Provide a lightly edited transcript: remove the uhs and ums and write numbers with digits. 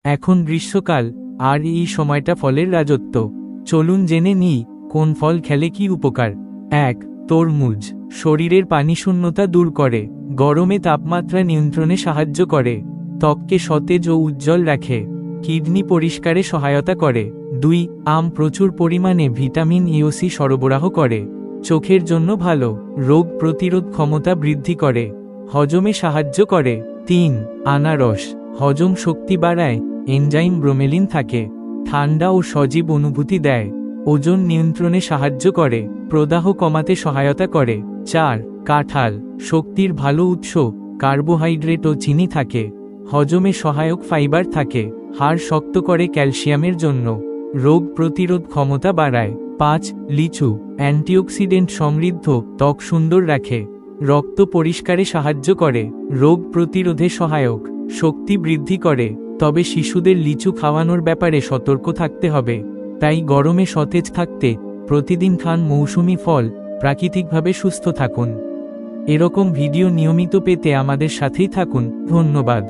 এখন গ্রীষ্মকাল, আর এই সময়টা ফলের রাজত্ব। চলুন জেনে নিই কোন ফল খেলে কি উপকার। 1. তরমুজ শরীরের পানিশূন্যতা দূর করে, গরমে তাপমাত্রা নিয়ন্ত্রণে সাহায্য করে, ত্বককে সতেজ ও উজ্জ্বল রাখে, কিডনি পরিষ্কারে সহায়তা করে। 2. আম প্রচুর পরিমাণে ভিটামিন ই ও সি সরবরাহ করে, চোখের জন্য ভালো, রোগ প্রতিরোধ ক্ষমতা বৃদ্ধি করে, হজমে সাহায্য করে। 3. আনারস হজম শক্তি বাড়ায়, এনজাইম ব্রোমেলিন থাকে, ঠান্ডা ও সজীব অনুভূতি দেয়, ওজন নিয়ন্ত্রণে সাহায্য করে, প্রদাহ কমাতে সহায়তা করে। 4. কাঁঠাল শক্তির ভালো উৎস, কার্বোহাইড্রেট ও চিনি থাকে, হজমে সহায়ক ফাইবার থাকে, হাড় শক্ত করে ক্যালসিয়ামের জন্য, রোগ প্রতিরোধ ক্ষমতা বাড়ায়। 5. লিচু অ্যান্টিঅক্সিডেন্ট সমৃদ্ধ, ত্বক সুন্দর রাখে, রক্ত পরিষ্কারে সাহায্য করে, রোগ প্রতিরোধে সহায়ক, শক্তি বৃদ্ধি করে। তবে শিশুদের লিচু খাওয়ানোর ব্যাপারে সতর্ক থাকতে হবে। তাই গরমে সতেজ থাকতে প্রতিদিন খান মৌসুমি ফল, প্রাকৃতিকভাবে সুস্থ থাকুন। এরকম ভিডিও নিয়মিত পেতে আমাদের সাথেই থাকুন। ধন্যবাদ।